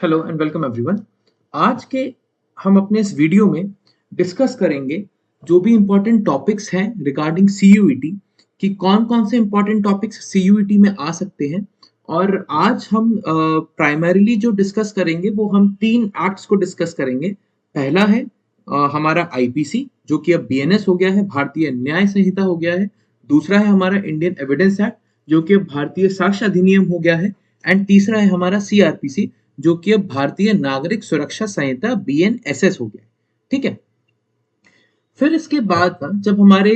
Hello and welcome everyone. आज के हम अपने इस वीडियो में डिस्कस करेंगे जो भी इम्पोर्टेंट टॉपिक्स हैं रिगार्डिंग सीयूईटी कि कौन कौन से इम्पोर्टेंट टॉपिक्स सीयूईटी में आ सकते हैं। और आज हम प्राइमरीली जो डिस्कस करेंगे वो हम तीन एक्ट्स को डिस्कस करेंगे। पहला है हमारा आईपीसी जो कि अब बीएनएस हो गया है, भारतीय न्याय संहिता हो गया है। दूसरा है हमारा इंडियन एविडेंस एक्ट जो कि अब भारतीय साक्ष्य अधिनियम हो गया है। एंड तीसरा है हमारा सीआरपीसी जो कि अब भारतीय नागरिक सुरक्षा संहिता बीएनएसएस हो गया। ठीक है। फिर इसके बाद ना जब हमारे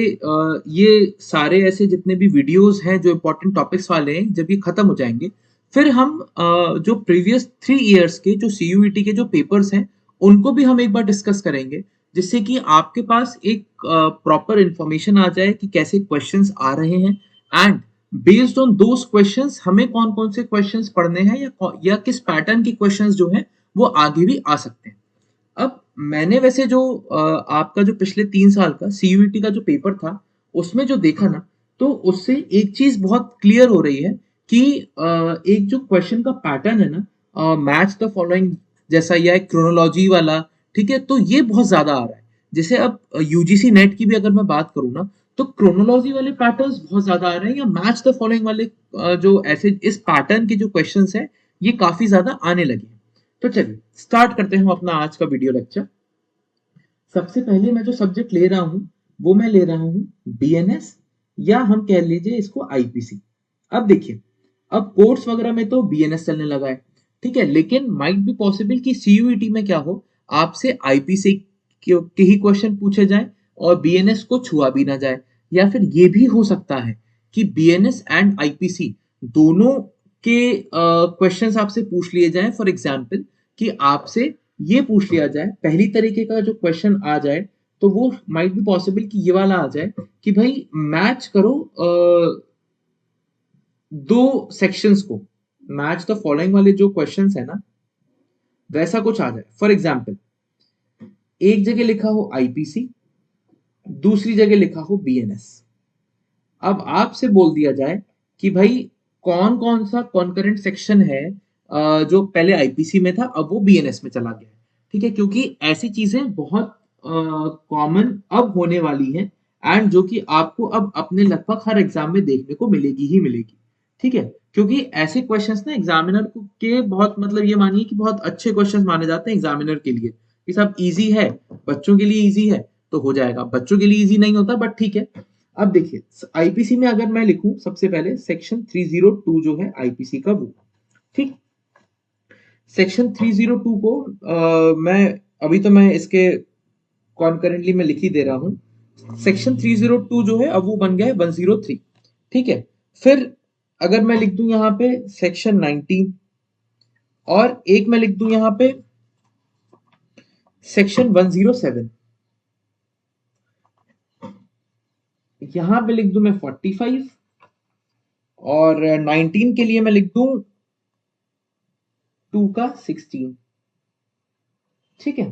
ये सारे ऐसे जितने भी वीडियोस हैं जो इम्पोर्टेंट टॉपिक्स वाले हैं जब ये खत्म हो जाएंगे, फिर हम जो प्रीवियस 3 इयर्स के जो सीयूईटी के जो पेपर्स हैं उनको भी हम एक बार डिस्कस करेंगे, जिससे कि आपके पास एक प्रॉपर इंफॉर्मेशन आ जाए कि कैसे क्वेश्चंस आ रहे हैं and based on those questions हमें कौन कौन से क्वेश्चंस पढ़ने हैं या किस पैटर्न के क्वेश्चंस जो हैं वो आगे भी आ सकते हैं। अब मैंने वैसे जो आपका जो पिछले 3 साल का सीयूईटी का जो पेपर था उसमें जो देखा ना, तो उससे एक चीज बहुत क्लियर हो रही है कि एक जो क्वेश्चन का पैटर्न है ना, मैच द फॉलोइंग जैसा या एक क्रोनोलॉजी वाला, ठीक है, तो ये बहुत ज्यादा आ रहा है। जैसे अब यूजीसी नेट की भी अगर मैं बात करूँ ना, तो क्रोनोलॉजी वाले पैटर्न्स बहुत ज्यादा आ रहे हैं या मैच द फॉलोइंग वाले जो ऐसे इस पैटर्न के जो क्वेश्चंस हैं ये काफी ज्यादा आने लगे हैं। तो चलिए स्टार्ट करते हैं हम अपना आज का वीडियो लेक्चर। सबसे पहले मैं जो सब्जेक्ट ले रहा हूं वो मैं ले रहा हूं बीएनएस, या हम कह लीजिए इसको आईपीसी। अब देखिए, अब कोर्स वगैरह में तो बीएनएस चलने लगा है, ठीक है, लेकिन माइट बी पॉसिबल कि सीयूईटी में क्या हो, आपसे आईपीसी के ही क्वेश्चन पूछे जाए और बीएनएस को छुआ भी ना जाए। या फिर ये भी हो सकता है कि बीएनएस एंड आईपीसी दोनों के क्वेश्चंस आपसे पूछ लिए जाएं। फॉर एग्जांपल कि आपसे ये पूछ लिया जाए, पहली तरीके का जो क्वेश्चन आ जाए तो वो माइट बी पॉसिबल कि ये वाला आ जाए कि भाई मैच करो दो सेक्शंस को, मैच द फॉलोइंग वाले जो क्वेश्चंस है ना वैसा कुछ आ जाए। फॉर एग्जांपल एक जगह लिखा हो आईपीसी, दूसरी जगह लिखा हो बीएनएस। अब आपसे बोल दिया जाए कि भाई कौन कौन सा कॉन्करेंट सेक्शन है जो पहले आईपीसी में था अब वो बीएनएस में चला गया है। ठीक है, क्योंकि ऐसी चीजें बहुत कॉमन अब होने वाली हैं एंड जो कि आपको अब अपने लगभग हर एग्जाम में देखने को मिलेगी ही मिलेगी। ठीक है, क्योंकि ऐसे क्वेश्चंस ना एग्जामिनर के बहुत मतलब ये मानिए कि बहुत अच्छे क्वेश्चंस माने जाते हैं एग्जामिनर के लिए कि सब इजी है, बच्चों के लिए इजी है तो हो जाएगा। बच्चों के लिए इजी नहीं होता बट ठीक है। अब देखिए आईपीसी में अगर मैं लिखूं सबसे पहले सेक्शन 302 जो है आईपीसी का वो, ठीक, सेक्शन 302 को मैं अभी तो मैं इसके कॉन्करेंटली मैं लिख ही दे रहा हूं। सेक्शन 302 जो है अब वो बन गया है 103। ठीक है, फिर अगर मैं लिख दूं यहाँ पे सेक्शन 19 और एक मैं लिख दूं यहाँ पे सेक्शन 107, यहां पे लिख दूं मैं 45 और 19 के लिए मैं लिख दूं 2 का 16। ठीक है,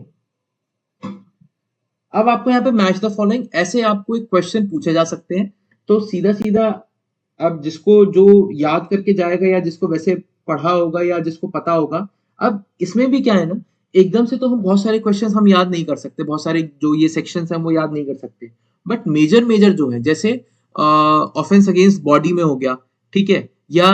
अब आपको यहाँ पे मैच द फॉलोइंग ऐसे आपको एक क्वेश्चन पूछे जा सकते हैं। तो सीधा सीधा अब जिसको जो याद करके जाएगा या जिसको वैसे पढ़ा होगा या जिसको पता होगा, अब इसमें भी क्या है ना, एकदम से तो हम बहुत सारे क्वेश्चंस हम याद नहीं कर सकते, बहुत सारे जो ये सेक्शंस हैं वो याद नहीं कर सकते। बट मेजर मेजर जो है जैसे ऑफेंस अगेंस्ट बॉडी में हो गया, ठीक है, या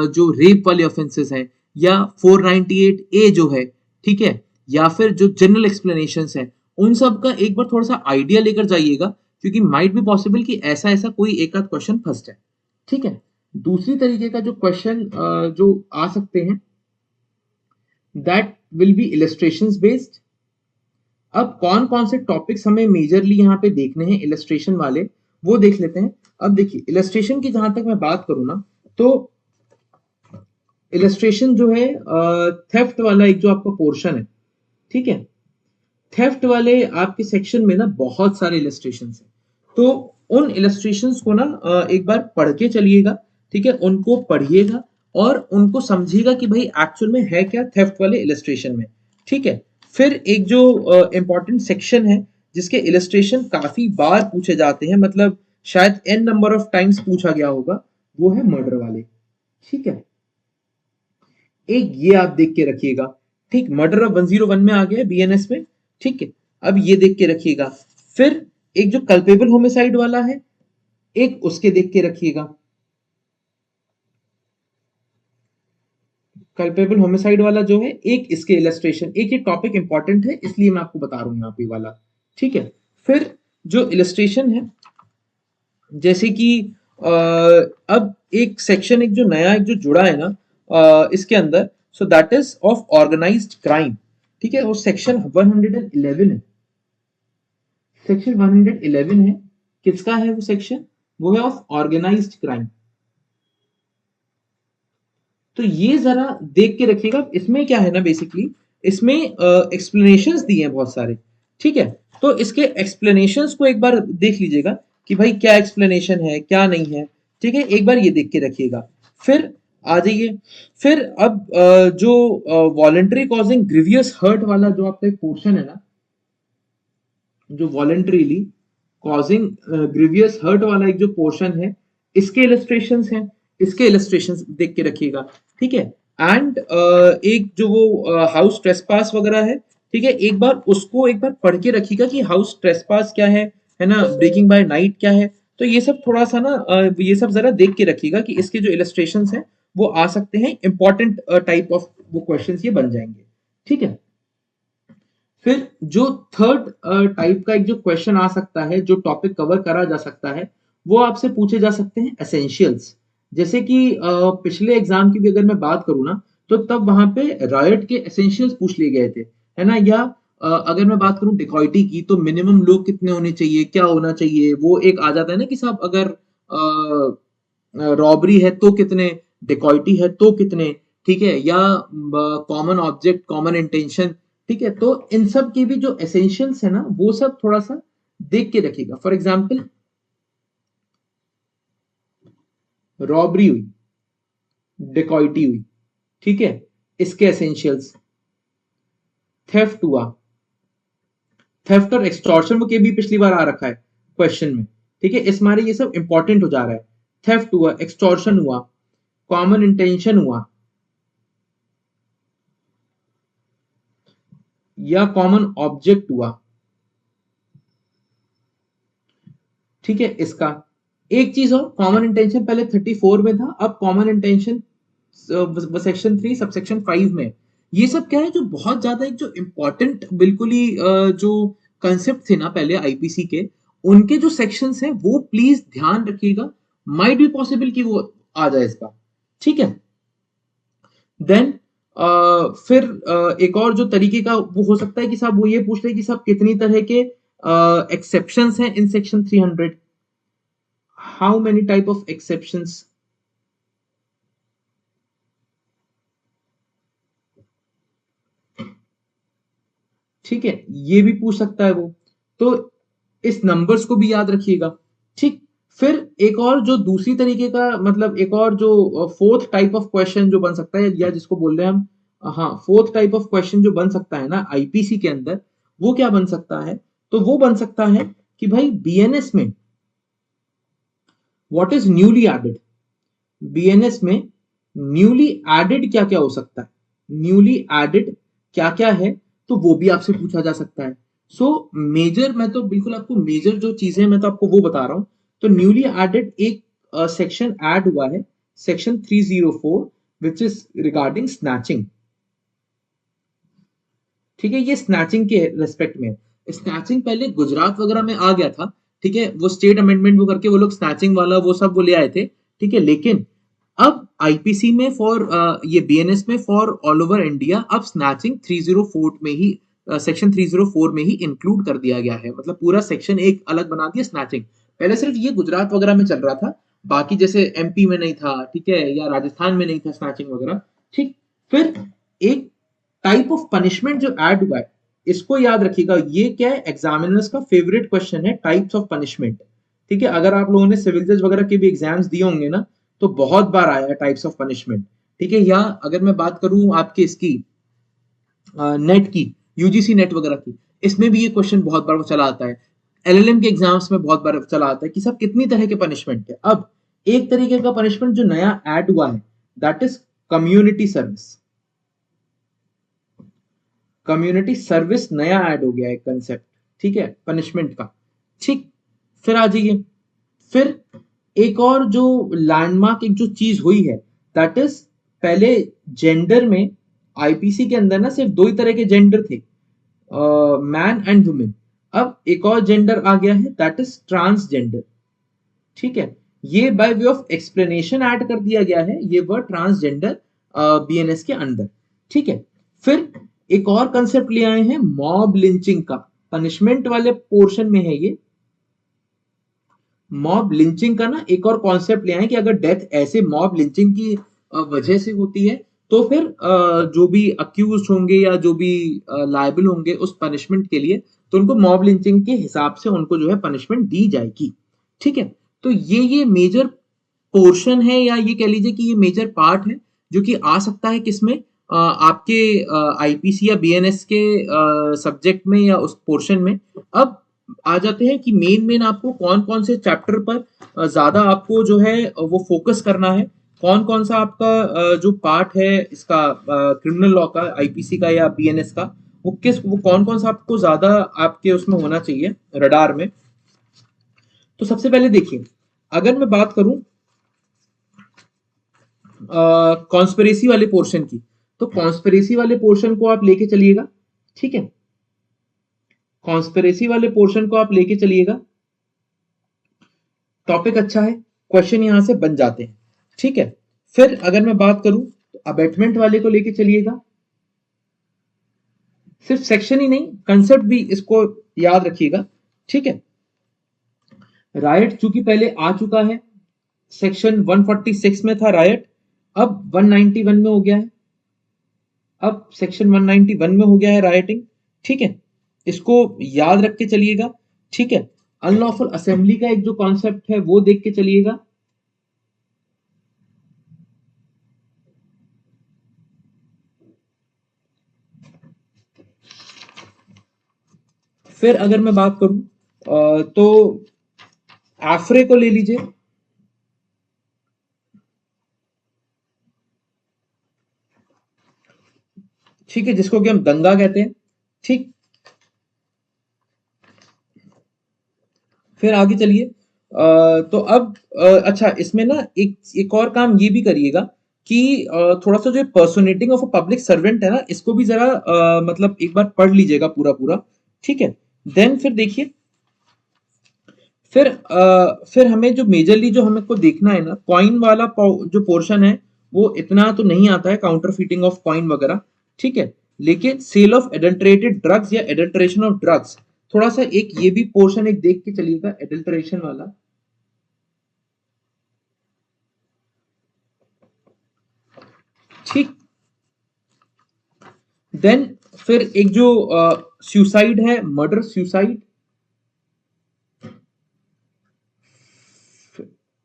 जो रेप वाले ऑफेंसेस हैं, या 498 ए जो है, ठीक है, या फिर जो जनरल एक्सप्लेनेशंस हैं, उन सब का एक बार थोड़ा सा आइडिया लेकर जाइएगा, क्योंकि माइट बी पॉसिबल कि ऐसा ऐसा कोई एक आध क्वेश्चन फंस जाए। ठीक है, दूसरी तरीके का जो क्वेश्चन जो आ सकते हैं that will be illustrations based. अब कौन कौन से टॉपिक्स हमें मेजरली यहाँ पे देखने हैं इलस्ट्रेशन वाले, वो देख लेते हैं। अब देखिए इलस्ट्रेशन की जहां तक मैं बात करूं ना, तो इलस्ट्रेशन जो है थेफ्ट वाला एक जो आपका पोर्शन है, ठीक है, थेफ्ट वाले आपके सेक्शन में ना बहुत सारे इलस्ट्रेशंस हैं। तो उन इलस्ट्रेशंस को ना एक बार पढ़ के चलिएगा, ठीक है, उनको पढ़िएगा और उनको समझिएगा कि भाई एक्चुअल में है क्या थेफ्ट वाले इलस्ट्रेशन में। ठीक है, फिर एक जो इंपॉर्टेंट सेक्शन है जिसके इलस्ट्रेशन काफी बार पूछे जाते हैं, मतलब शायद एन नंबर ऑफ टाइम्स पूछा गया होगा, वो है मर्डर वाले। ठीक है, एक ये आप देख के रखिएगा। ठीक, मर्डर ऑफ 101 में आ गया बीएनएस में। ठीक है, अब ये देख के रखिएगा। फिर एक जो कल्पेबल होमिसाइड वाला है, एक उसके देख के रखिएगा। कल्पेबल होमिसाइड वाला जो है, एक इसके इलस्ट्रेशन, एक ये टॉपिक इंपॉर्टेंट है इसलिए मैं आपको बता रहा हूं यहाँ पे वाला। ठीक है, फिर जो इलस्ट्रेशन है, जैसे कि अब एक सेक्शन, एक जो नया एक जो जुड़ा है ना इसके अंदर, so that is of organised crime. ठीक है, और सेक्शन 111 है, सेक्शन 111 है, किसका है वो सेक्शन? वो है ऑफ ऑर्गेनाइज्ड क्राइम। तो ये जरा देख के रखिएगा, इसमें क्या है ना, बेसिकली इसमें एक्सप्लेनेशंस दिए हैं बहुत सारे। ठीक है, तो इसके एक्सप्लेनेशंस को एक बार देख लीजिएगा कि भाई क्या एक्सप्लेनेशन है क्या नहीं है। ठीक है, एक बार ये देख के रखिएगा। फिर आ जाइए, फिर अब जो वॉलंटरी कॉजिंग ग्रीवियस हर्ट वाला जो आपका एक पोर्शन है ना, जो वॉलंटरीली कॉजिंग ग्रीवियस हर्ट वाला एक जो पोर्शन है, इसके इलस्ट्रेशंस हैं, इसके इलस्ट्रेशंस देख के रखिएगा। ठीक है, एंड एक जो वो हाउस ट्रेसपास वगैरह है, ठीक है, एक बार उसको एक बार पढ़ के रखिएगा कि हाउस ट्रेसपास क्या है ना, ब्रेकिंग बाय नाइट क्या है। तो ये सब थोड़ा सा ना ये सब जरा देख के रखिएगा कि इसके जो इलस्ट्रेशंस हैं वो आ सकते हैं, इंपॉर्टेंट टाइप ऑफ वो क्वेश्चंस ये बन जाएंगे। ठीक है, फिर जो थर्ड टाइप का एक जो क्वेश्चन आ सकता है, जो टॉपिक कवर करा जा सकता है, वो आपसे पूछे जा सकते हैं एसेंशियल्स। जैसे कि पिछले एग्जाम की भी अगर मैं बात करूँ ना, तो तब वहां पे रायट के एसेंशियल्स पूछ लिए गए थे, है ना। या अगर मैं बात करूं डिकॉइटी की, तो मिनिमम लोग कितने होने चाहिए, क्या होना चाहिए, वो एक आ जाता है ना कि साहब अगर रॉबरी है तो कितने, डिकॉइटी है तो कितने। ठीक है, या कॉमन ऑब्जेक्ट, कॉमन इंटेंशन। ठीक है, तो इन सब की भी जो एसेंशियल्स है ना, वो सब थोड़ा सा देख के रखिएगा। फॉर एग्जाम्पल, रॉबरी हुई, डिकॉइटी हुई, ठीक है, इसके एसेंशियल्स, थेफ्ट हुआ, थेफ्ट और एक्सटॉर्शन वो के भी पिछली बार आ रखा है क्वेश्चन में। ठीक है, इस मारे ये सब इंपॉर्टेंट हो जा रहा है। थेफ्ट हुआ, एक्सटॉर्शन हुआ, कॉमन इंटेंशन हुआ, या कॉमन ऑब्जेक्ट हुआ। ठीक है, इसका एक चीज और, कॉमन इंटेंशन पहले 34 में था, अब कॉमन इंटेंशन सेक्शन 3 सबसेक्शन 5 में। ये सब क्या है, जो बहुत ज्यादा एक जो इंपॉर्टेंट बिल्कुल ही जो कंसेप्ट थे ना पहले आईपीसी के, उनके जो सेक्शंस हैं वो प्लीज ध्यान रखिएगा। माइट बी पॉसिबल कि वो आ जाए इस बार। ठीक है, देन फिर एक और जो तरीके का वो हो सकता है कि साहब वो ये पूछ रहे कि साहब कितनी तरह के एक्सेप्शंस हैं in section 300, how many type of exceptions. ठीक है, ये भी पूछ सकता है वो, तो इस नंबर्स को भी याद रखिएगा। ठीक, फिर एक और जो दूसरी तरीके का, मतलब एक और जो फोर्थ टाइप ऑफ क्वेश्चन जो बन सकता है, या जिसको बोल रहे हैं हम, हाँ, फोर्थ टाइप ऑफ क्वेश्चन जो बन सकता है ना आईपीसी के अंदर, वो क्या बन सकता है? तो वो बन सकता है कि भाई बीएनएस में what is newly added, BNS में न्यूली एडेड क्या क्या हो सकता है, न्यूली एडेड क्या क्या है, तो वो भी आपसे पूछा जा सकता है। सो मेजर, मैं तो बिल्कुल आपको मेजर जो चीजें मैं तो आपको वो बता रहा हूं। तो न्यूली एडेड एक सेक्शन ऐड हुआ है, section 304, which is regarding snatching. ठीक है, ये स्नैचिंग के रेस्पेक्ट में। स्नैचिंग पहले गुजरात वगैरह में आ गया था, ठीक है, वो स्टेट अमेंडमेंट वो करके वो लोग स्नैचिंग वाला वो सब वो ले आए थे। ठीक है, लेकिन अब आईपीसी में फॉर ये बीएनएस में फॉर ऑल ओवर इंडिया अब स्नैचिंग 304 में ही, सेक्शन 304 में ही इंक्लूड कर दिया गया है। मतलब पूरा सेक्शन एक अलग बना दिया स्नैचिंग। पहले सिर्फ ये गुजरात वगैरह में चल रहा था, बाकी जैसे एमपी में नहीं था, ठीक है, या राजस्थान में नहीं था स्नैचिंग वगैरह। ठीक, फिर एक टाइप ऑफ पनिशमेंट जो ऐड हुआ है, इसको याद रखिएगा। ये क्या है, एग्जामिनर्स का फेवरेट क्वेश्चन है, टाइप्स ऑफ पनिशमेंट। ठीक है, अगर आप लोगों ने सिविल जज वगैरह के भी एग्जाम्स दिए होंगे ना, तो बहुत बार आया है टाइप्स ऑफ पनिशमेंट। ठीक है, या अगर मैं बात करूं आपके इसकी नेट की, यूजीसी नेट वगैरह की, इसमें भी ये क्वेश्चन बहुत बार चला आता है। एलएलएम के एग्जाम्स में बहुत बार चला आता है कि सब कितनी तरह के पनिशमेंट है। अब एक तरीके का पनिशमेंट जो नया ऐड हुआ है, that is community service. Community service नया ऐड हो गया है कंसेप्ट, ठीक है, पनिशमेंट का। ठीक, फिर आ जाइए, फिर एक और जो लैंडमार्क एक जो चीज हुई है, दैट इज, पहले जेंडर में आईपीसी के अंदर ना सिर्फ दो ही तरह के जेंडर थे, मैन एंड वुमेन। अब एक और जेंडर आ गया है, दैट इज ट्रांसजेंडर। ठीक है, ये by way of explanation add कर दिया गया है ये वर्ड ट्रांसजेंडर बीएनएस के अंदर। ठीक है, फिर एक और कंसेप्ट ले आए हैं मॉब लिंचिंग का, पनिशमेंट वाले पोर्शन में है ये। मॉब लिंचिंग का ना एक और कॉन्सेप्ट ले आए कि अगर डेथ ऐसे मॉब लिंचिंग की वजह से होती है, तो फिर जो भी अक्यूज होंगे या जो भी लायबल होंगे उस पनिशमेंट के लिए, तो उनको मॉब लिंचिंग के हिसाब से उनको जो है पनिशमेंट दी जाएगी। ठीक है, तो ये मेजर पोर्शन है, या ये कह लीजिए कि ये मेजर पार्ट है जो कि आ सकता है किसमें, आपके आईपीसी या बीएनएस के सब्जेक्ट में या उस पोर्शन में। अब आ जाते हैं कि मेन आपको कौन कौन से चैप्टर पर ज्यादा आपको जो है वो फोकस करना है, कौन कौन सा आपका जो पार्ट है इसका क्रिमिनल लॉ का, आईपीसी का या बीएनएस का, वो कौन कौन सा आपको ज्यादा आपके उसमें होना चाहिए रडार में। तो सबसे पहले देखिए, अगर मैं बात करूं कॉन्स्पिरेसी वाले पोर्शन की, तो कॉन्स्पिरेसी वाले पोर्शन को आप लेके चलिएगा। ठीक है, कॉन्स्पिरेसी वाले पोर्शन को आप लेके चलिएगा, टॉपिक अच्छा है, क्वेश्चन यहां से बन जाते हैं। ठीक है, फिर अगर मैं बात करूं तो अबेटमेंट वाले को लेके चलिएगा, सिर्फ सेक्शन ही नहीं कंसेप्ट भी इसको याद रखिएगा। ठीक है, राइट चूंकि पहले आ चुका है, सेक्शन 146 में था राइट, अब 191 में हो गया है, अब सेक्शन 191 में हो गया है राइटिंग। ठीक है, इसको याद रख के चलिएगा। ठीक है, अनलॉफुल असेंबली का एक जो कॉन्सेप्ट है वो देख के चलिएगा। फिर अगर मैं बात करूं तो एफ्रे को ले लीजिए। ठीक है, जिसको कि हम दंगा कहते हैं। ठीक, फिर आगे चलिए, तो अब अच्छा, इसमें ना एक और काम ये भी करिएगा कि थोड़ा सा जो पर्सोनेटिंग ऑफ अ पब्लिक सर्वेंट है ना, इसको भी जरा मतलब एक बार पढ़ लीजिएगा पूरा पूरा। ठीक है, देन फिर देखिए, फिर हमें जो मेजरली जो हमें को देखना है ना, कॉइन वाला जो पोर्शन है वो इतना तो नहीं आता है, काउंटर फीटिंग ऑफ कॉइन वगैरह। ठीक है, लेकिन सेल ऑफ एडल्टरेटेड ड्रग्स या एडल्टरेशन ऑफ ड्रग्स, थोड़ा सा एक ये भी पोर्शन एक देख के चलिएगा, एडल्टरेशन वाला। ठीक, देन फिर एक जो सुसाइड है, मर्डर सुसाइड,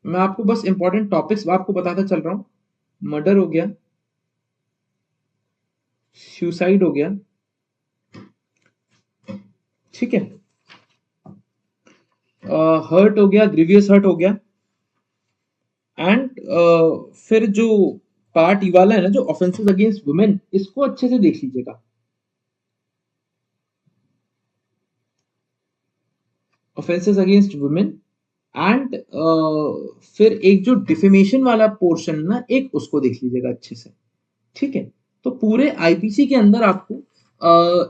मैं आपको बस इंपॉर्टेंट टॉपिक्स आपको बताता चल रहा हूं। मर्डर हो गया, सुसाइड हो गया, ठीक है, हर्ट हो गया, ग्रीवियस हर्ट हो गया, एंड फिर जो पार्ट ई वाला है ना, जो ऑफेंसेस अगेंस्ट वुमेन, इसको अच्छे से देख लीजिएगा। ऑफेंसेस अगेंस्ट वुमेन एंड फिर एक जो डिफेमेशन वाला पोर्शन ना, एक उसको देख लीजिएगा अच्छे से। ठीक है, तो पूरे आईपीसी के अंदर आपको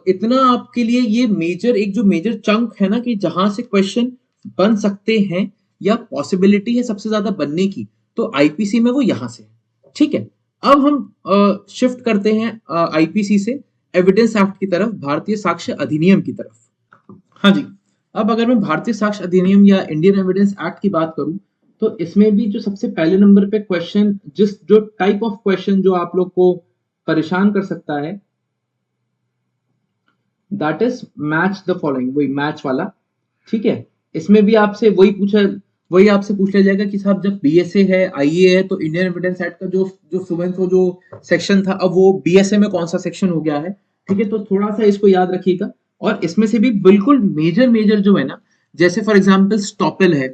इतना आपके लिए ये मेजर एक जो मेजर चंक है ना, कि जहां से क्वेश्चन बन सकते हैं या पॉसिबिलिटी है सबसे ज्यादा बनने की, तो आईपीसी में वो यहां से है। ठीक है, अब हम शिफ्ट करते हैं आईपीसी से एविडेंस एक्ट की तरफ, भारतीय साक्ष्य अधिनियम की तरफ। हाँ जी, अब अगर मैं भारतीय साक्ष्य अधिनियम या इंडियन एविडेंस एक्ट की बात करूं, तो इसमें भी जो सबसे पहले नंबर पे क्वेश्चन, जिस जो टाइप ऑफ क्वेश्चन जो आप लोग को परेशान कर सकता है, that is match the following, वही मैच वाला। ठीक है, इसमें भी आपसे वही आपसे पूछ लिया जाएगा कि साहब जब बीएसए है, आईए है, तो इंडियन एविडेंस एक्ट का जो जो सुबह जो सेक्शन था, अब वो बीएसए में कौन सा सेक्शन हो गया है। ठीक है, तो थोड़ा सा इसको याद रखिएगा। और इसमें से भी बिल्कुल मेजर मेजर जो है ना, जैसे फॉर एग्जाम्पल स्टॉपेल है,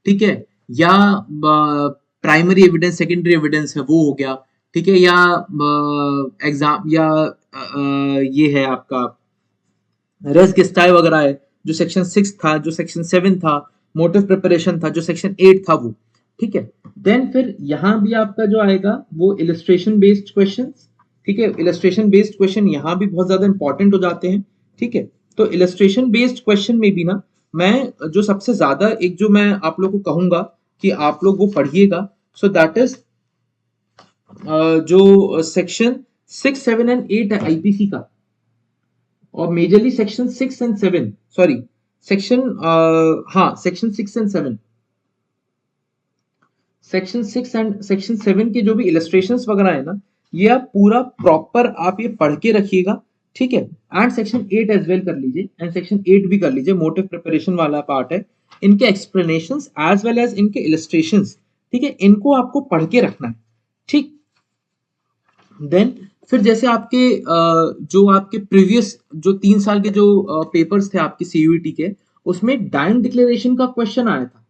ठीक है, या प्राइमरी एविडेंस सेकेंडरी एविडेंस है वो हो गया। ठीक है, या एग्जाम या ये है आपका रेस गेस्टाई वगैरह है, जो सेक्शन 6 था, जो सेक्शन 7 था, मोटिव प्रिपरेशन था, जो सेक्शन 8 था वो, ठीक है। देन फिर यहाँ भी आपका जो आएगा वो इलस्ट्रेशन बेस्ड क्वेश्चन, ठीक है। इलस्ट्रेशन बेस्ड क्वेश्चन यहाँ भी बहुत ज्यादा इंपॉर्टेंट हो जाते हैं, ठीक है। तो इलस्ट्रेशन बेस्ड क्वेश्चन में भी ना मैं जो सबसे ज्यादा एक जो मैं आप लोग को कहूंगा कि आप लोग वो पढ़िएगा, सो दैट इज जो सेक्शन 6, 7 एंड 8 है आईपीसी का, और majorly section 6 and 7, sorry section हाँ section 6 and 7, section 6 and section 7 के जो भी इलस्ट्रेशंस वगैरह है ना, ये आप पूरा प्रॉपर आप ये पढ़ के रखिएगा, ठीक है। एंड सेक्शन 8 एज वेल कर लीजिए, एंड सेक्शन 8 भी कर लीजिए, मोटिव प्रिपरेशन वाला पार्ट है, इनके एक्सप्लेनेशंस एज वेल एज इनके इलस्ट्रेशंस, ठीक है, इनको आपको पढ़ के रखना है, ठीक। देन फिर जैसे आपके जो आपके प्रीवियस जो 3 साल के जो पेपर्स थे आपके सीयूईटी के, उसमें डाइंग डिक्लेरेशन का क्वेश्चन आया था।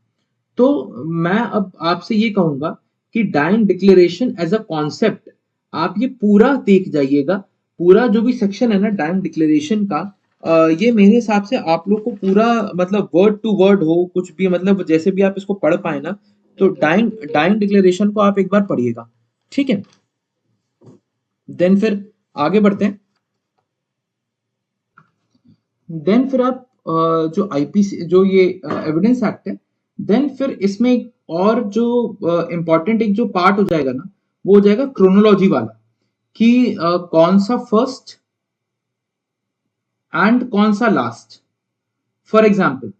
तो मैं अब आपसे ये कहूंगा कि dying declaration as a concept आप ये पूरा देख जाइएगा, पूरा जो भी सेक्शन है ना डाइंग डिक्लेरेशन का, ये मेरे हिसाब से आप लोग को पूरा मतलब वर्ड टू वर्ड हो कुछ भी, मतलब जैसे भी आप इसको पढ़ पाए ना, तो डाइंग डाइंग डिक्लेरेशन को आप एक बार पढ़िएगा, ठीक है। देन फिर आगे बढ़ते हैं। देन फिर आप जो आईपीसी जो ये एविडेंस एक्ट है, देन फिर इसमें एक और जो इंपॉर्टेंट एक जो पार्ट हो जाएगा ना, वो हो जाएगा क्रोनोलॉजी वाला, कि कौन सा फर्स्ट एंड कौन सा लास्ट। फॉर एग्जाम्पल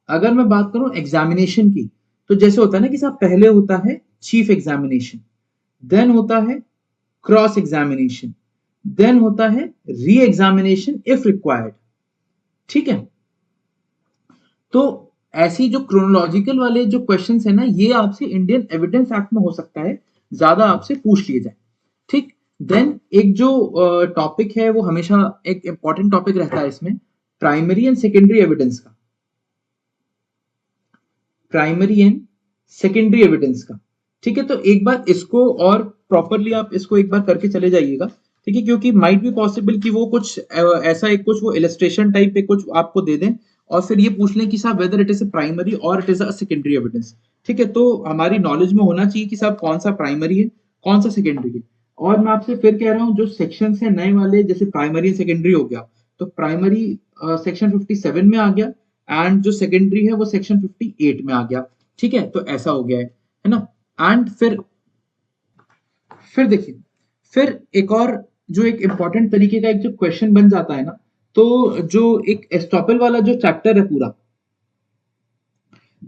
अगर मैं बात करूं एग्जामिनेशन की, तो जैसे होता है ना कि साहब पहले होता है चीफ एग्जामिनेशन, देन होता है क्रॉस एग्जामिनेशन, देन होता है री एग्जामिनेशन इफ रिक्वायर्ड, ठीक है। तो ऐसी जो क्रोनोलॉजिकल वाले जो क्वेश्चंस है ना, ये आपसे इंडियन एविडेंस एक्ट में हो सकता है ज्यादा आपसे पूछ लिए जाए, ठीक। देन एक जो टॉपिक है वो हमेशा एक इंपॉर्टेंट टॉपिक रहता है इसमें, प्राइमरी एंड सेकेंडरी एविडेंस का, प्राइमरी एंड सेकेंडरी एविडेंस का, ठीक है। तो एक बार इसको और प्रॉपरली आप इसको एक बार करके चले जाइएगा, ठीक है, क्योंकि माइट बी पॉसिबल कि वो कुछ ऐसा एक कुछ वो इलस्ट्रेशन टाइप पे कुछ आपको दे दें और फिर ये पूछ लें कि साहब whether it is a primary और it is a secondary evidence, ठीक है। तो हमारी नॉलेज में होना चाहिए कि साहब कौन सा प्राइमरी है कौन सा सेकेंडरी है। और मैं आपसे फिर कह रहा हूँ जो सेक्शन है नए वाले, जैसे प्राइमरी एंड सेकेंडरी हो गया, तो प्राइमरी सेक्शन 57 में आ गया, एंड जो सेकेंडरी है वो सेक्शन 58 में आ गया, ठीक है। तो ऐसा हो गया है ना। एंड फिर देखिए, फिर एक और जो एक इंपॉर्टेंट तरीके का एक जो क्वेश्चन बन जाता है ना, तो जो एक एस्टॉपल वाला जो चैप्टर है पूरा,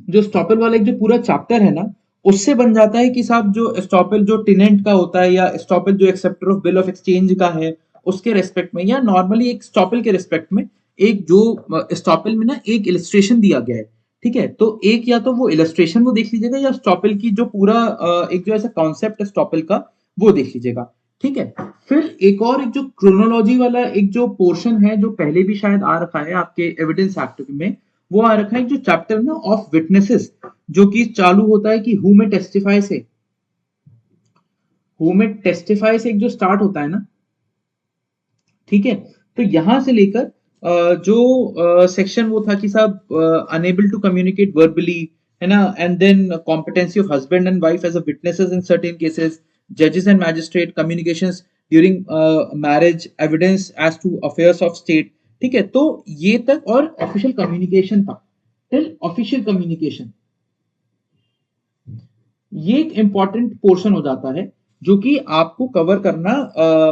जो एस्टॉपल वाला एक जो पूरा चैप्टर है ना, उससे बन जाता है कि साहब जो एस्टॉपल जो टेनेंट का होता है, या एस्टॉपल जो acceptor of bill of exchange का है उसके रेस्पेक्ट में, या नॉर्मली एक एस्टॉपल के रेस्पेक्ट में एक जो एस्टॉपल में ना एक इलस्ट्रेशन दिया गया है, ठीक है। तो एक या तो वो इलस्ट्रेशन वो देख लीजिएगा, या एस्टॉपल की जो पूरा एक जो ऐसा कॉन्सेप्ट है एस्टॉपल का वो देख लीजिएगा, ठीक है। फिर एक और एक जो क्रोनोलॉजी वाला एक जो पोर्शन है, जो पहले भी शायद आ रखा है आपके एविडेंस एक्ट में, वो आ रखा है जो चैप्टर ना ऑफ विटनेसेस, जो कि चालू होता है कि हु में टेस्टिफाई से, हु में टेस्टिफाई से एक जो स्टार्ट होता है ना, ठीक है। तो यहां से लेकर जो सेक्शन वो था कि साहब अनेबल टू कम्युनिकेट वर्बली, है ना, and then competency of husband and wife as a witnesses in certain cases, जजेस and magistrate communications during marriage, evidence as to affairs of state, ठीक है। तो ये तक और ऑफिशियल कम्युनिकेशन था, टिल ऑफिशियल कम्युनिकेशन, ये एक इंपॉर्टेंट पोर्शन हो जाता है जो कि आपको कवर करना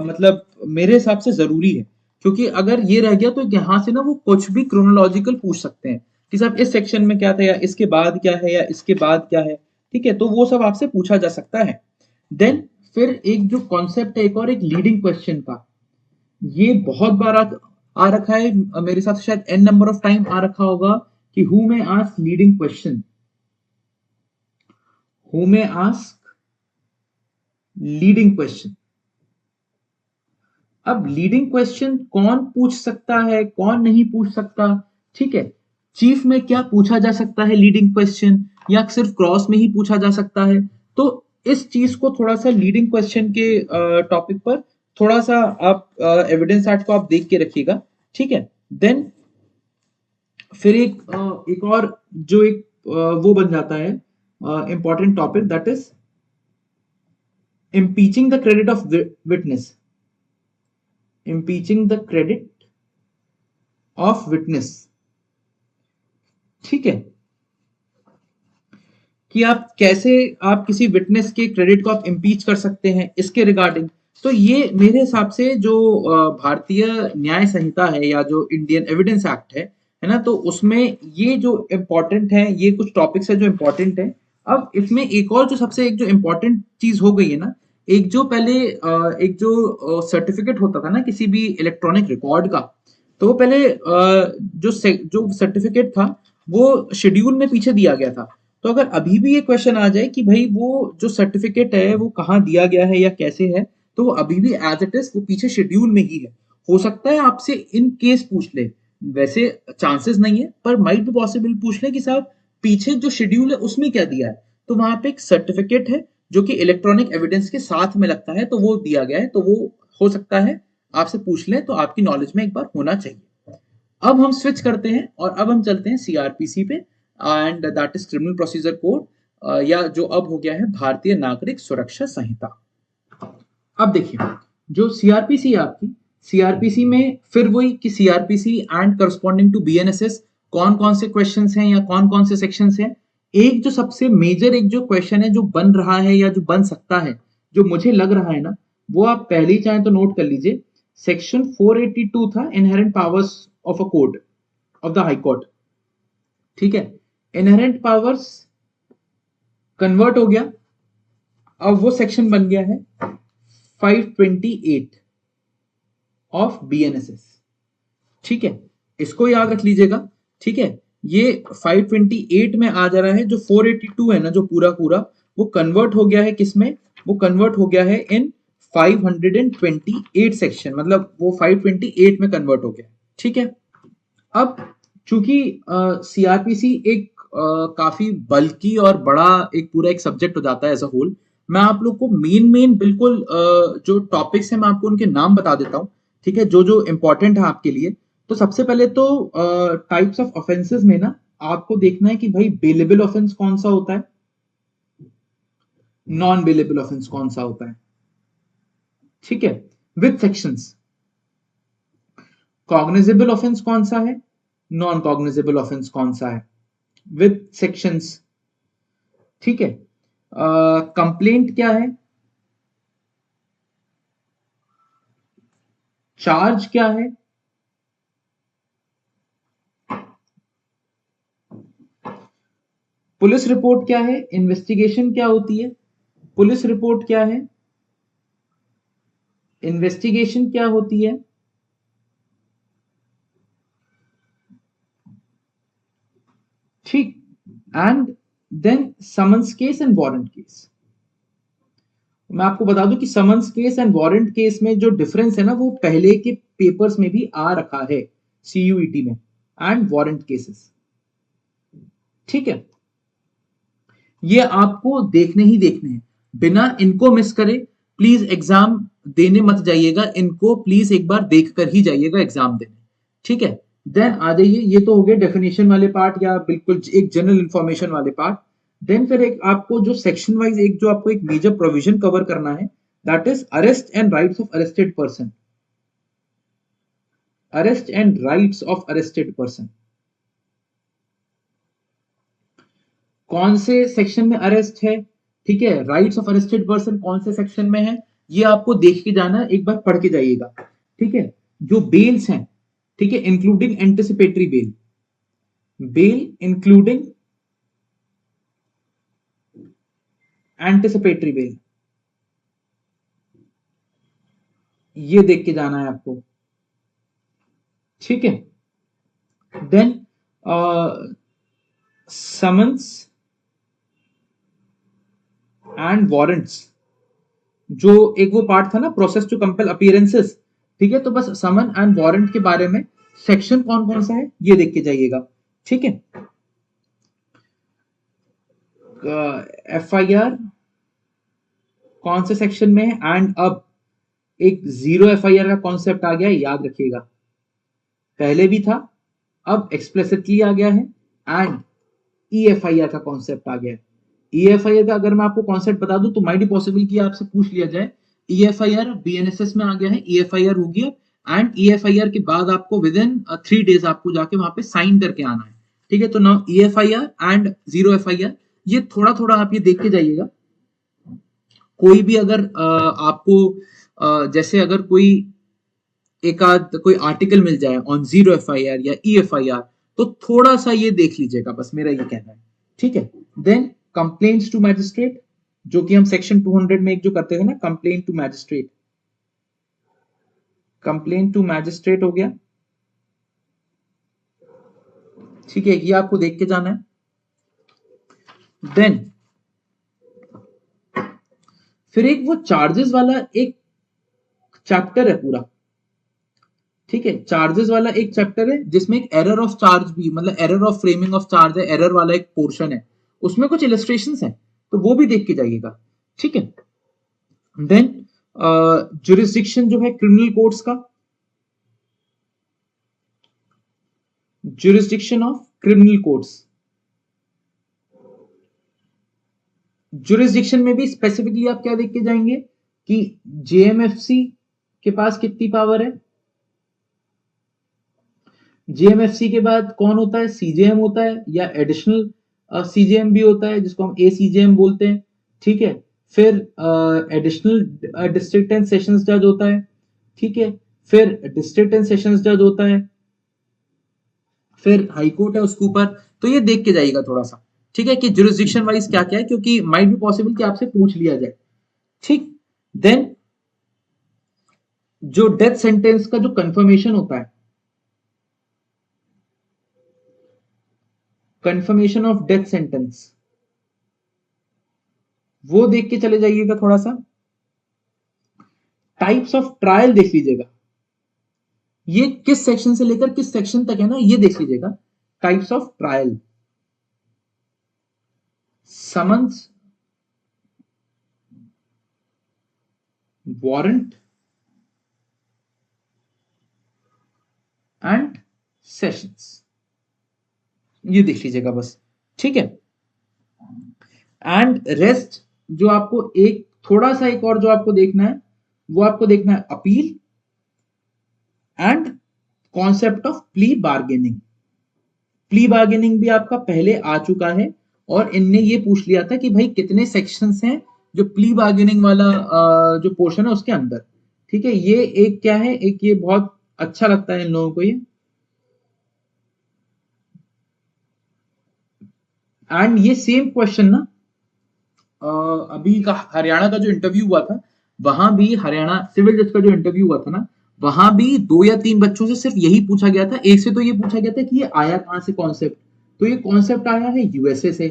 मतलब मेरे हिसाब से जरूरी है, क्योंकि अगर ये रह गया तो यहां से ना वो कुछ भी क्रोनोलॉजिकल पूछ सकते हैं कि साहब इस सेक्शन में क्या था, या इसके बाद क्या है, या इसके बाद क्या है, ठीक है। तो वो सब आपसे पूछा जा सकता है। देन फिर एक जो कॉन्सेप्ट है एक और, एक लीडिंग क्वेश्चन का, ये बहुत बार आ रखा है मेरे हिसाब से, शायद एन नंबर ऑफ टाइम आ रखा होगा कि हु में आस्क लीडिंग क्वेश्चन, हु में आस्क लीडिंग क्वेश्चन। अब लीडिंग क्वेश्चन कौन पूछ सकता है कौन नहीं पूछ सकता, ठीक है। चीफ में क्या पूछा जा सकता है लीडिंग क्वेश्चन, या सिर्फ क्रॉस में ही पूछा जा सकता है, तो इस चीज को थोड़ा सा लीडिंग क्वेश्चन के टॉपिक पर थोड़ा सा आप एविडेंस एक्ट को आप देख के रखिएगा, ठीक है। देन फिर एक और जो एक वो बन जाता है important topic, that is impeaching the credit of witness, impeaching the credit of witness, ठीक है, कि आप कैसे आप किसी विटनेस के क्रेडिट को आप इम्पीच कर सकते हैं इसके रिगार्डिंग। तो ये मेरे हिसाब से जो भारतीय न्याय संहिता है या जो इंडियन एविडेंस एक्ट है ना, तो उसमें ये जो इम्पोर्टेंट है, ये कुछ टॉपिक्स है जो इम्पोर्टेंट है। अब इसमें एक और जो सबसे एक जो इम्पोर्टेंट चीज हो गई है ना, एक जो पहले एक जो सर्टिफिकेट होता था ना किसी भी इलेक्ट्रॉनिक रिकॉर्ड का, तो वो पहले जो सर्टिफिकेट था वो शेड्यूल में पीछे दिया गया था। तो अगर अभी भी ये क्वेश्चन आ जाए कि भाई वो जो सर्टिफिकेट है वो कहाँ दिया गया है या कैसे है, तो वो अभी भी एज इट इज वो पीछे शेड्यूल में ही है। हो सकता है आपसे इन केस पूछ ले, वैसे चांसेस नहीं है पर माइट भी पॉसिबल पूछ ले कि साहब पीछे जो शेड्यूल है उसमें क्या दिया है। तो वहां पे एक सर्टिफिकेट है जो कि इलेक्ट्रॉनिक एविडेंस के साथ में लगता है, तो वो दिया गया है, तो वो हो सकता है आपसे पूछ लें, तो आपकी नॉलेज में एक बार होना चाहिए। अब हम स्विच करते हैं और अब हम चलते हैं सीआरपीसी पे, and that is criminal procedure code, या जो अब हो गया है भारतीय नागरिक सुरक्षा संहिता। अब देखिए जो सीआरपीसी है आपकी, सीआरपीसी में फिर वही कि CrPC and corresponding to BNSS कौन कौन से क्वेश्चंस हैं या कौन कौन से सेक्शंस हैं। एक जो सबसे मेजर एक जो क्वेश्चन है जो बन रहा है या जो बन सकता है, जो मुझे लग रहा है ना, वो आप पहले ही चाहें तो नोट कर लीजिए। सेक्शन 482 था, inherent powers of a court of the high court, ठीक है। इनहेरेंट पावर्स कन्वर्ट हो गया, अब वो सेक्शन बन गया है 528 ऑफ बीएनएसएस, ठीक है। इसको याद रख लीजिएगा, ठीक है। ये 528 में आ जा रहा है, जो 482 है ना जो पूरा पूरा, वो कन्वर्ट हो गया है किसमें, वो कन्वर्ट हो गया है इन 528 सेक्शन, मतलब वो 528 में कन्वर्ट हो गया, ठीक है। अब चूंकि सीआरपीसी एक काफी बल्कि और बड़ा एक पूरा एक सब्जेक्ट हो जाता है एज अ होल, मैं आप लोग को मेन मेन बिल्कुल जो टॉपिक्स हैं मैं आपको उनके नाम बता देता हूँ, ठीक है, जो जो इंपॉर्टेंट है आपके लिए। तो सबसे पहले तो टाइप्स ऑफ ऑफेंसेस में ना आपको देखना है कि भाई बेलेबल ऑफेंस कौन सा होता है, नॉन बेलेबल ऑफेंस कौन सा होता है, ठीक है, विद सेक्शंस। कॉग्निजेबल ऑफेंस कौन सा है, नॉन कॉग्निजेबल ऑफेंस कौन सा है, विद सेक्शंस, ठीक है। कंप्लेंट क्या है, चार्ज क्या है, पुलिस रिपोर्ट क्या है, इन्वेस्टिगेशन क्या होती है, पुलिस रिपोर्ट क्या है, इन्वेस्टिगेशन क्या होती है, ठीक। And then summons case and warrant case. मैं आपको बता दूं कि summons case and warrant case में जो डिफरेंस है ना, वो पहले के पेपर्स में भी आ रखा है सीयूईटी में, एंड वारंट केसेस, ठीक है। ये आपको देखने ही देखने हैं, बिना इनको मिस करे प्लीज एग्जाम देने मत जाइएगा, इनको प्लीज एक बार देख कर ही जाइएगा एग्जाम देने, ठीक है। देन आ जाइए, ये तो हो गए डेफिनेशन वाले पार्ट या बिल्कुल एक जनरल इंफॉर्मेशन वाले पार्ट। देन फिर एक आपको जो सेक्शन वाइज एक जो आपको एक मेजर प्रोविजन कवर करना है, that is arrest and rights of arrested person, arrest and rights of arrested person. कौन से सेक्शन में अरेस्ट है, ठीक है, राइट्स ऑफ अरेस्टेड पर्सन कौन से सेक्शन में है, ये आपको देख के जाना, एक बार पढ़ के जाइएगा, ठीक है। जो बेल्स हैं, ठीक है, including anticipatory bail, bail including anticipatory bail, ये देख के जाना है आपको, ठीक है। देन समन्स एंड वारंट्स, जो एक वो पार्ट था ना, प्रोसेस टू कंपेल अपीयरेंसेस, ठीक है। तो बस समन एंड वारंट के बारे में सेक्शन कौन कौन सा है ये देख के जाइएगा, ठीक है। एफ आई आर कौन से सेक्शन में है, एंड अब एक जीरो एफआईआर का कॉन्सेप्ट आ गया है, याद रखिएगा, पहले भी था, अब एक्सप्लिसिटली आ गया है, एंड ईएफआईआर का कॉन्सेप्ट आ गया है। ईएफआईआर का अगर मैं आपको कॉन्सेप्ट बता दूं तो माइट बी पॉसिबल कि आपसे पूछ लिया जाए, ईएफआईआर बीएनएसएस में आ गया है, ईएफआईआर हो गया, एंड ईएफआईआर के बाद आपको विद इन 3 डेज आपको जाके वहां पे साइन करके आना है। ठीक है, तो नाउ ईएफआईआर एंड जीरो एफआईआर, ये थोड़ा थोड़ा आप ये देख के जाइएगा। कोई भी अगर आपको जैसे अगर कोई एक आध कोई आर्टिकल मिल जाए ऑन जीरो एफआईआर या ईएफआईआर, तो थोड़ा सा ये देख लीजिएगा, बस मेरा ये कहना है। ठीक है, देन कंप्लेंट्स टू मैजिस्ट्रेट, जो कि हम सेक्शन 200 में एक जो करते थे ना, complaint to magistrate, complaint to magistrate हो गया। ठीक है, ये आपको देख के जाना है। देन फिर एक वो चार्जेस वाला एक चैप्टर है पूरा। ठीक है, चार्जेस वाला एक चैप्टर है जिसमें एक एरर ऑफ चार्ज भी, मतलब error of framing of charge है, एरर वाला एक पोर्शन है, उसमें कुछ इलस्ट्रेशंस हैं, तो वो भी देख के जाइएगा। ठीक है, देन जुरिस्डिक्शन जो है क्रिमिनल कोर्ट्स का, jurisdiction of criminal courts, jurisdiction में भी स्पेसिफिकली आप क्या देख के जाएंगे कि जेएमएफसी के पास कितनी पावर है, जेएमएफसी के बाद कौन होता है, सीजेएम होता है, या एडिशनल सीजेएम भी होता है जिसको हम एसीजेएम बोलते हैं। ठीक है, फिर एडिशनल डिस्ट्रिक्ट एंड सेशंस जज होता है। ठीक है, फिर डिस्ट्रिक्ट एंड सेशंस जज होता है, फिर हाई कोर्ट है उसके ऊपर। तो ये देख के जाइएगा थोड़ा सा, ठीक है, कि जुरिस्डिक्शन वाइज क्या क्या है, क्योंकि माइट भी पॉसिबल कि आपसे पूछ लिया जाए। ठीक, देन जो डेथ सेंटेंस का जो कंफर्मेशन होता है, कंफर्मेशन ऑफ डेथ सेंटेंस, वो देख के चले जाइएगा थोड़ा सा। टाइप्स ऑफ ट्रायल देख लीजिएगा, ये किस सेक्शन से लेकर किस सेक्शन तक है ना, ये देख लीजिएगा। Types of trial, summons, warrant and sessions, ये देख लीजिएगा बस। ठीक है, एंड रेस्ट जो आपको एक थोड़ा सा एक और जो आपको देखना है, वो आपको देखना है appeal and concept of plea bargaining. Plea bargaining भी आपका पहले आ चुका है, और इनने ये पूछ लिया था कि भाई कितने सेक्शंस हैं जो प्ली बार्गेनिंग वाला जो पोर्शन है उसके अंदर। ठीक है, ये एक क्या है, एक ये बहुत अच्छा लगता है इन लोगों को ये। एंड ये सेम क्वेश्चन ना अभी का हरियाणा का जो इंटरव्यू हुआ था, वहां भी हरियाणा सिविल जज का जो इंटरव्यू हुआ था ना, वहां भी 2 या 3 बच्चों से सिर्फ यही पूछा गया था। एक से तो ये पूछा गया था कि ये आया कहां से कॉन्सेप्ट, तो ये कॉन्सेप्ट आया है यूएसए से।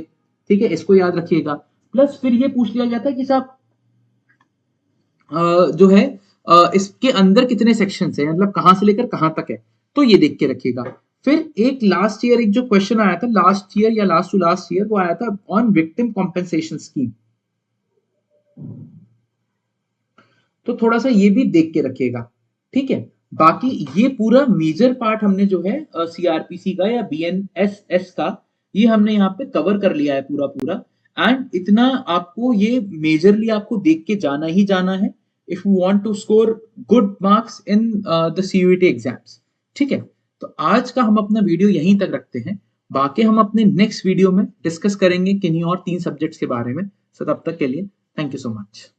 ठीक है, इसको याद रखिएगा। प्लस फिर ये पूछ लिया गया था कि साहब जो है इसके अंदर कितने सेक्शन है, मतलब कहां से लेकर कहां तक है, तो ये देख के रखिएगा। फिर एक लास्ट ईयर एक जो क्वेश्चन आया था, लास्ट ईयर या लास्ट टू लास्ट ईयर, वो आया था ऑन विक्टिम कॉम्पेंसेशन स्कीम, तो थोड़ा सा ये भी देख के रखिएगा। ठीक है, बाकी ये पूरा मेजर पार्ट हमने जो है सीआरपीसी का या बीएनएसएस का, ये हमने यहाँ पे कवर कर लिया है पूरा पूरा। एंड इतना आपको ये मेजरली आपको देख के जाना ही जाना है if you want to score good marks in the CUET exams. ठीक है, तो आज का हम अपना वीडियो यहीं तक रखते हैं, बाकी हम अपने नेक्स्ट वीडियो में डिस्कस करेंगे किन्हीं और 3 सब्जेक्ट्स के बारे में। सो तब तक के लिए थैंक यू सो मच।